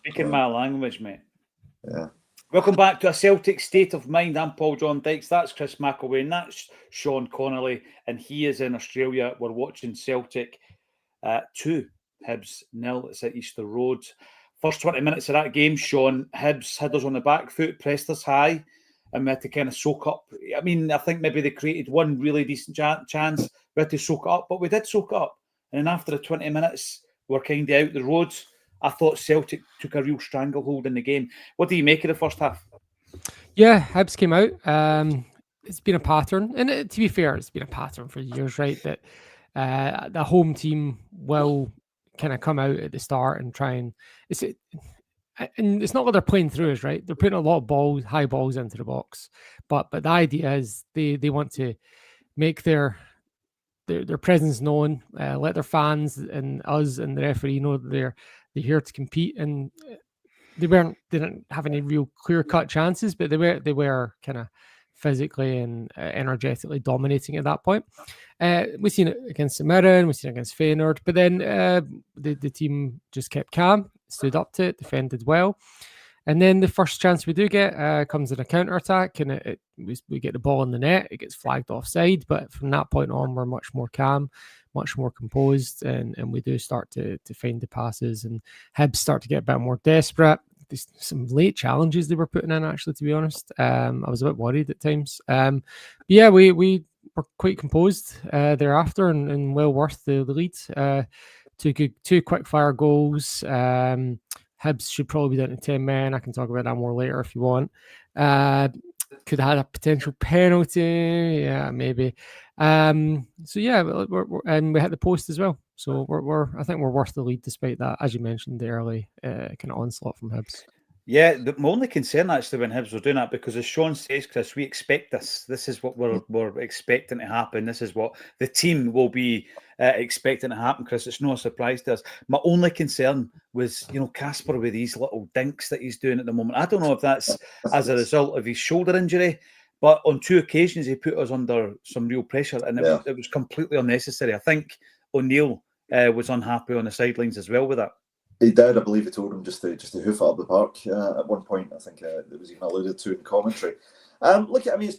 Speaking my language, mate. Yeah. Welcome back to A Celtic State of Mind. I'm Paul John Dykes. That's Chris McElwain. That's Sean Connolly. And he is in Australia. We're watching Celtic 2, Hibs 0. It's at Easter Road. First 20 minutes of that game, Sean, Hibs had us on the back foot, pressed us high, and we had to kind of soak up. I mean, I think maybe they created one really decent chance. We had to soak it up, but we did soak it up. And then after the 20 minutes, we were kind of out the road. I thought Celtic took a real stranglehold in the game. What do you make of the first half? Yeah, Hibs came out. It's been a pattern, and to be fair, it's been a pattern for years, right? That the home team will kind of come out at the start and try and it's not like they're playing through us, right? They're putting a lot of high balls into the box, but the idea is they want to make their presence known, let their fans and us and the referee know that they're here to compete, and they didn't have any real clear-cut chances, but they were kind of physically and energetically dominating at that point. We've seen it against St Mirren, we've seen it against Feyenoord, but then the team just kept calm, stood up to it, defended well. And then the first chance we do get comes in a counter-attack, and we get the ball in the net, it gets flagged offside, but from that point on, we're much more calm, much more composed, and we do start to find the passes, and Hibs start to get a bit more desperate. There's some late challenges they were putting in, actually, to be honest. I was a bit worried at times. But yeah, we were quite composed thereafter, and well worth the lead. Two quick-fire goals. Hibs should probably be down to 10 men. I can talk about that more later if you want. Could have had a potential penalty. Yeah, maybe. So yeah, and we hit the post as well. So I think we're worth the lead despite that, as you mentioned, the early kind of onslaught from Hibs. Yeah, my only concern actually when Hibs were doing that, because as Sean says, Chris, we expect this. This is what we're expecting to happen. This is what the team will be expecting to happen, Chris. It's no surprise to us. My only concern was, Casper with these little dinks that he's doing at the moment. I don't know if that's as a result of his shoulder injury, but on 2 occasions he put us under some real pressure, and it was completely unnecessary. I think O'Neill was unhappy on the sidelines as well with that. He did. I believe he told him just to hoof it up the park at one point. I think it was even alluded to in commentary. Look, I mean, it's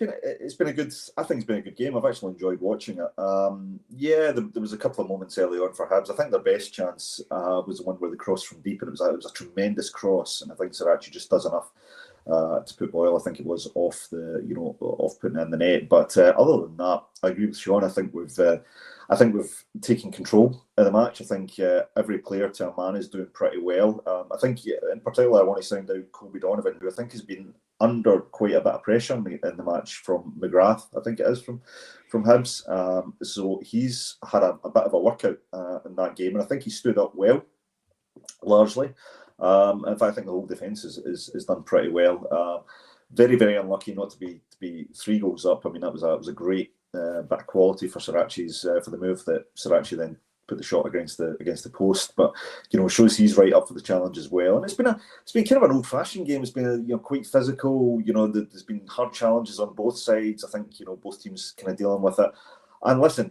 been a good. I think it's been a good game. I've actually enjoyed watching it. There was a couple of moments early on for Hibs. I think their best chance was the one where they crossed from deep, and it was a tremendous cross. And I think Sirachi just does enough to put Boyle. I think it was off putting in the net. But other than that, I agree with Sean. I think we've taken control of the match. I think every player to a man is doing pretty well. I think, in particular, I want to sound out Colby Donovan, who I think has been under quite a bit of pressure in the match from McGrath. I think it is from Hibs. So he's had a bit of a workout in that game, and I think he stood up well, largely. In fact, I think the whole defence is done pretty well. Very, very unlucky not to be 3 goals up. I mean, that was a great bit of quality for Sirachi's for the move that Sirachi then put the shot against the post. But shows he's right up for the challenge as well. And it's been kind of an old-fashioned game. It's been quite physical. There's been hard challenges on both sides. I think both teams kind of dealing with it. And listen,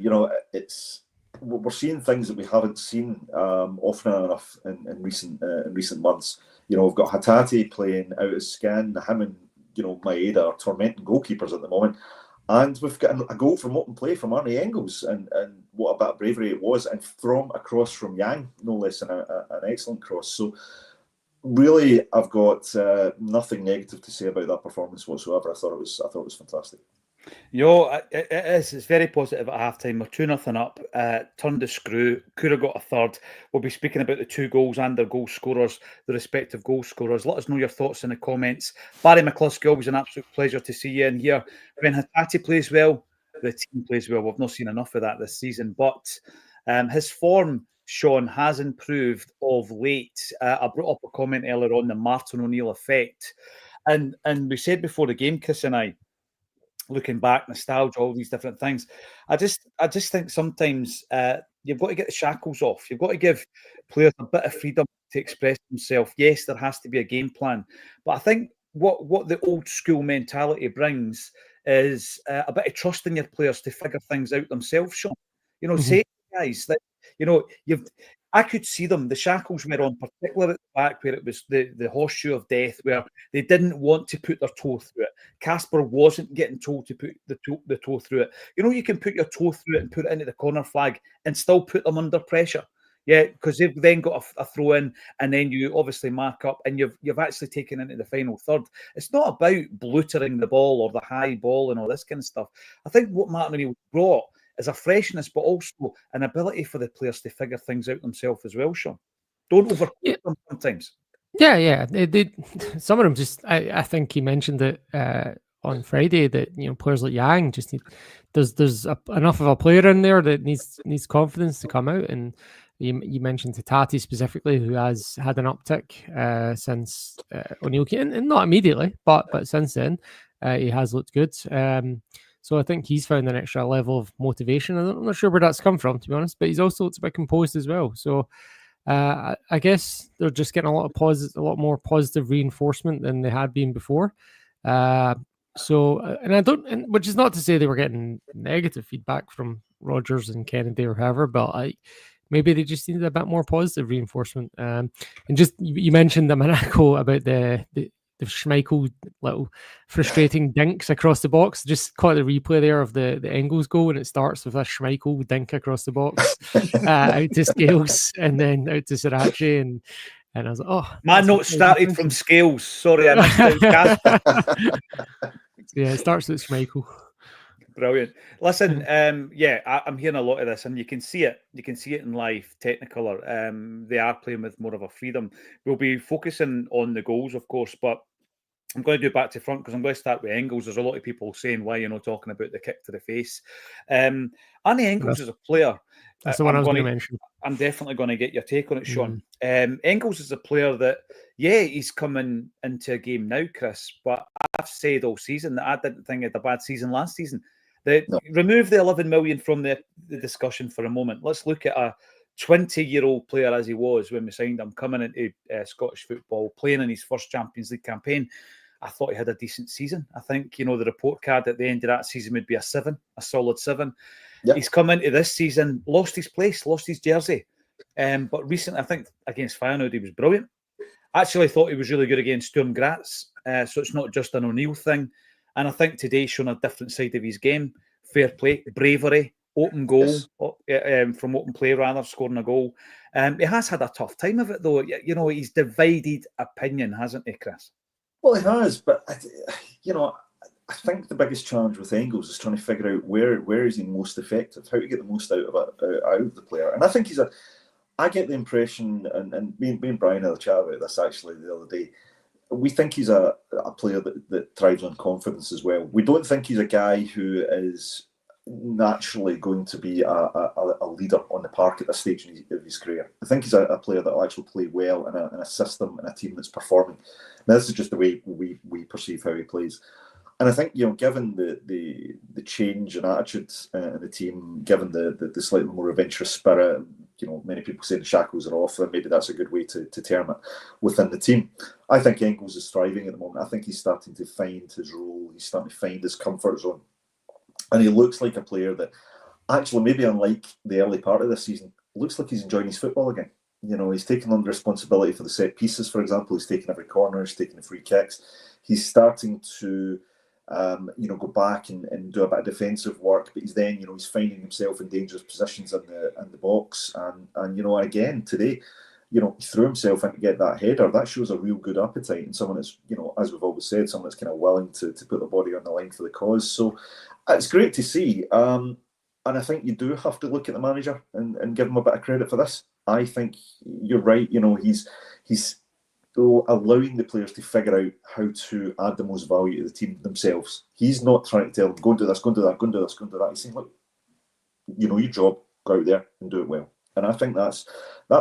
we're seeing things that we haven't seen often enough in recent months. We've got Hatate playing out of skin. Him and Maeda are tormenting goalkeepers at the moment. And we've got a goal from open play from Arnie Engels, and what a bit of bravery it was, and from across from Yang, no less than an excellent cross. So really, I've got nothing negative to say about that performance whatsoever. I thought it was fantastic. It is. It's very positive at halftime. We're 2-0 up. Turned the screw. Could have got a third. We'll be speaking about the 2 goals and their goal scorers, the respective goal scorers. Let us know your thoughts in the comments. Barry McCluskey, always an absolute pleasure to see you in here. When Hatate plays well, the team plays well. We've not seen enough of that this season, but his form, Sean, has improved of late. I brought up a comment earlier on the Martin O'Neill effect, and we said before the game, Chris and I, looking back, nostalgia, all these different things. I just think sometimes you've got to get the shackles off. You've got to give players a bit of freedom to express themselves. Yes, there has to be a game plan, but I think what the old school mentality brings is a bit of trust in your players to figure things out themselves. Sean, say guys that I could see them. The shackles were on, particularly at the back where it was the horseshoe of death, where they didn't want to put their toe through it. Casper wasn't getting told to put the toe through it. You know, you can put your toe through it and put it into the corner flag and still put them under pressure. Yeah, because they've then got a throw in, and then you obviously mark up, and you've actually taken into the final third. It's not about blootering the ball or the high ball and all this kind of stuff. I think what Martin O'Neill brought is a freshness, but also an ability for the players to figure things out themselves as well, Sean. Don't overcook them sometimes. Yeah. Some of them just. I think he mentioned it on Friday that players like Yang just need. There's enough of a player in there that needs confidence to come out, and you mentioned Tati specifically, who has had an uptick since O'Neill came, and not immediately, but since then he has looked good. So I think he's found an extra level of motivation. I'm not sure where that's come from, to be honest, but he's also looked a bit composed as well. So I guess they're just getting a lot more positive reinforcement than they had been before. Which is not to say they were getting negative feedback from Rodgers and Kennedy or whoever, but maybe they just needed a bit more positive reinforcement. And just you mentioned the Monaco about the Schmeichel little frustrating dinks across the box. Just caught the replay there of the Engels goal, and it starts with a Schmeichel dink across the box, out to Scales, and then out to Sriracha, and I was like, oh, my note started from Scales. Sorry, I missed out. Yeah, it starts with Schmeichel. Brilliant. Listen, I'm hearing a lot of this, and you can see it. You can see it in live, Technicolor. They are playing with more of a freedom. We'll be focusing on the goals, of course, but I'm going to do back to front because I'm going to start with Engels. There's a lot of people saying why you're not talking about the kick to the face. Andy Engels is a player. That's the one I was going to mention. I'm definitely going to get your take on it, Sean. Engels is a player that, he's coming into a game now, Chris, but I've said all season that I didn't think he had a bad season last season. Remove the 11 million from the discussion for a moment. Let's look at a 20-year-old player as he was when we signed him, coming into Scottish football, playing in his first Champions League campaign. I thought he had a decent season. I think, the report card at the end of that season would be a solid 7. Yep. He's come into this season, lost his place, lost his jersey. But recently, I think against Feyenoord, he was brilliant. I actually thought he was really good against Sturm Graz. So it's not just an O'Neill thing. And I think today's shown a different side of his game. Fair play, bravery, open goal, from open play rather, scoring a goal. He has had a tough time of it, though. He's divided opinion, hasn't he, Chris? Well, he has, but I think the biggest challenge with Engels is trying to figure out where is he most effective, how to get the most out of the player. And I think I get the impression, and me and Brian had a chat about this actually the other day. We think he's a player that thrives on confidence as well. We don't think he's a guy who is naturally going to be a leader on the park at this stage of his career. I think he's a player that will actually play well in a system and a team that's performing. Now, this is just the way we perceive how he plays. And I think, given the change in attitude in the team, given the slightly more adventurous spirit, many people say the shackles are off, and maybe that's a good way to term it within the team. I think Engels is thriving at the moment. I think he's starting to find his role. He's starting to find his comfort zone. And he looks like a player that actually, maybe unlike the early part of this season, looks like he's enjoying his football again. He's taking on the responsibility for the set pieces, for example. He's taking every corner, he's taking the free kicks. He's starting to go back and do a bit of defensive work, but he's finding himself in dangerous positions in the box, and again today, he threw himself in to get that header. That shows a real good appetite, and someone that's, as we've always said, someone that's kind of willing to put the body on the line for the cause. So it's great to see, and I think you do have to look at the manager and give him a bit of credit for this. I think you're right. He's allowing the players to figure out how to add the most value to the team themselves. He's not trying to tell them, go and do this, go and do that, go and do this, go and do that. He's saying, look, your job, go out there and do it well. And I think that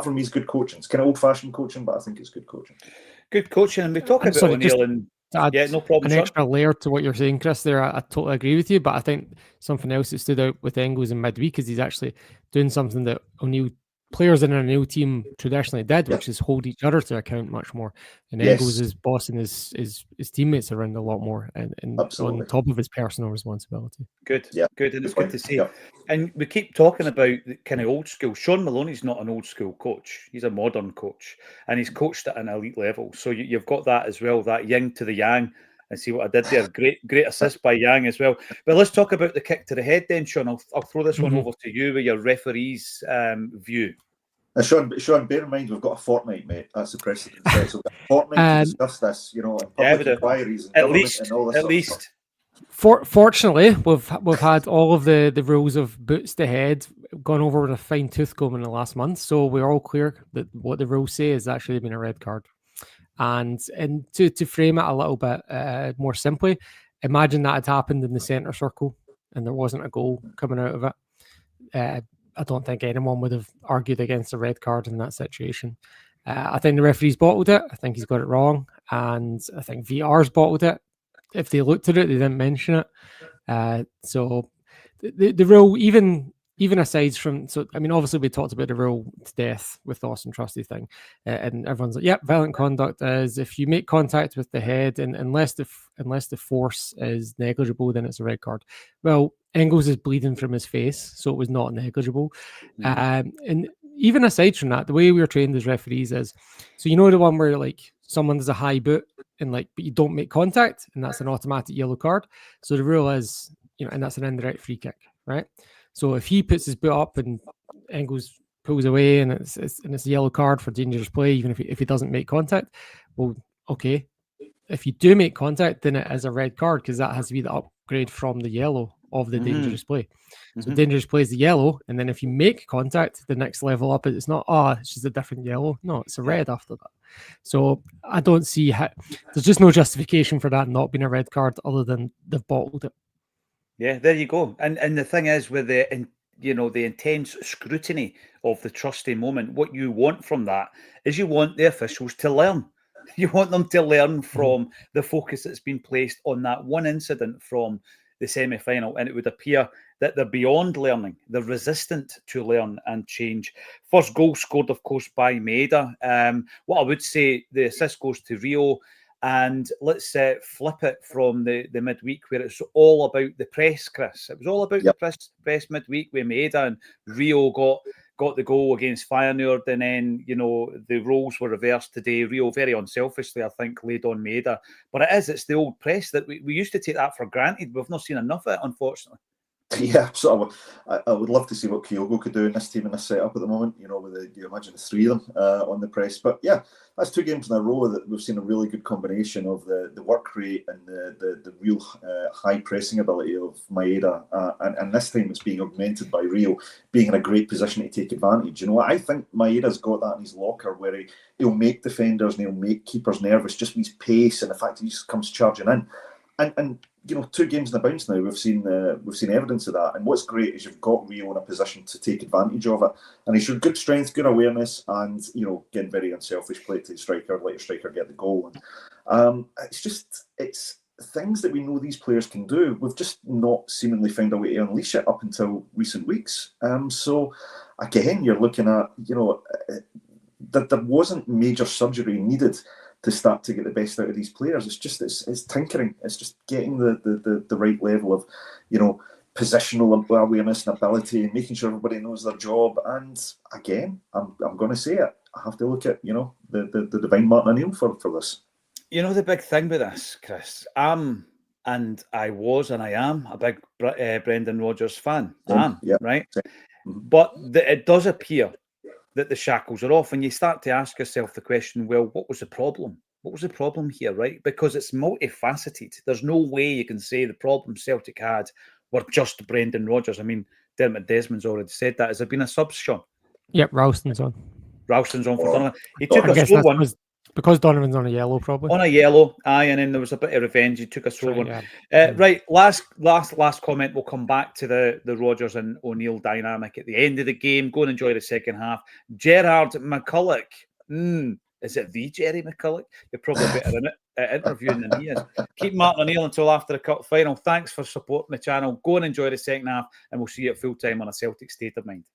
for me is good coaching. It's kind of old-fashioned coaching, but I think it's good coaching. Good coaching. And we talk about O'Neill and no problem. An extra layer to what you're saying, Chris, there. I totally agree with you, but I think something else that stood out with Engels in midweek is he's actually doing something that O'Neill players in an new team traditionally did, which is hold each other to account much more. And Engels is bossing his teammates around a lot more, and on top of his personal responsibility. Good, good, and it's good to see. And we keep talking about the kind of old school. Sean Maloney's not an old school coach; he's a modern coach, and he's coached at an elite level. So you've got that as well, that yin to the yang. And see what I did there. Great assist by Yang as well. But let's talk about the kick to the head then, Sean. I'll throw this one over to you with your referee's view. Sean, bear in mind we've got a fortnight, mate. That's the precedent. So we've got a fortnight to discuss this, and public inquiries and government and all this. At least. Fortunately, we've had all of the rules of boots to head gone over with a fine tooth comb in the last month, so we're all clear that what the rules say is actually been a red card. And to frame it a little bit more simply, imagine that had happened in the centre circle and there wasn't a goal coming out of it. I don't think anyone would have argued against a red card in that situation. I think the referee's bottled it. I think he's got it wrong. And I think VR's bottled it. If they looked at it, they didn't mention it. So the rule, even aside from, obviously we talked about the rule to death with the Austin Trusty thing, and everyone's like, yep, violent conduct is if you make contact with the head, and unless the force is negligible, then it's a red card. Well, Engels is bleeding from his face, so it was not negligible. And even aside from that, the way we were trained as referees is, so the one where like someone does a high boot and but you don't make contact, and that's an automatic yellow card. So the rule is, and that's an indirect free kick, right? So if he puts his boot up and Engels pulls away and it's a yellow card for dangerous play, even if he doesn't make contact, well, okay. If you do make contact, then it is a red card because that has to be the upgrade from the yellow of the dangerous play. So dangerous play is the yellow, and then if you make contact, the next level up, it's not, it's just a different yellow. No, it's a red after that. So I don't see how, there's just no justification for that not being a red card other than they've bottled it. Yeah, there you go. And the thing is, with the intense scrutiny of the Trusty moment, what you want from that is you want the officials to learn. You want them to learn from the focus that's been placed on that one incident from the semi-final, and it would appear that they're beyond learning. They're resistant to learn and change. First goal scored, of course, by Maeda. What I would say, the assist goes to Rio. And let's flip it from the midweek where it's all about the press, Chris. It was all about the press midweek with Maeda, and Rio got the goal against Feyenoord, and then, the roles were reversed today. Rio very unselfishly, I think, laid on Maeda. But it's the old press that we used to take that for granted. We've not seen enough of it, unfortunately. Yeah, so I would love to see what Kyogo could do in this team in this setup at the moment, with you imagine the three of them on the press. But yeah, that's 2 games in a row that we've seen a really good combination of the work rate and the real high pressing ability of Maeda. And this time it's being augmented by Rio being in a great position to take advantage. I think Maeda's got that in his locker where he'll make defenders and he'll make keepers nervous just with his pace and the fact that he just comes charging in. And 2 games in the bounce now, we've seen evidence of that. And what's great is you've got Rio in a position to take advantage of it. And he showed good strength, good awareness, and getting very unselfish play to the striker, let your striker get the goal. And it's things that we know these players can do. We've just not seemingly found a way to unleash it up until recent weeks. So again, you're looking at that there wasn't major surgery needed to start to get the best out of these players. It's tinkering. It's just getting the right level of, positional awareness and ability, and making sure everybody knows their job. And again, I'm going to say it. I have to look at, the divine Martin O'Neill for this. The big thing with this, Chris, I am a big Brendan Rodgers fan. Right? But it does appear that the shackles are off, and you start to ask yourself the question, well, what was the problem? What was the problem here, right? Because it's multifaceted. There's no way you can say the problems Celtic had were just Brendan Rodgers. I mean, Dermot Desmond's already said that. Has there been a sub, Sean? Yep, Ralston's on. Ralston's on for Donovan. He took a slow one. Because Donovan's on a yellow, probably. On a yellow, and then there was a bit of revenge. He took a slow one. Yeah. Right, last comment. We'll come back to the Rodgers and O'Neill dynamic at the end of the game. Go and enjoy the second half. Gerard McCulloch. Is it the Jerry McCulloch? You're probably better at interviewing than he is. Keep Martin O'Neill until after the cup final. Thanks for supporting the channel. Go and enjoy the second half, and we'll see you at full time on A Celtic State of Mind.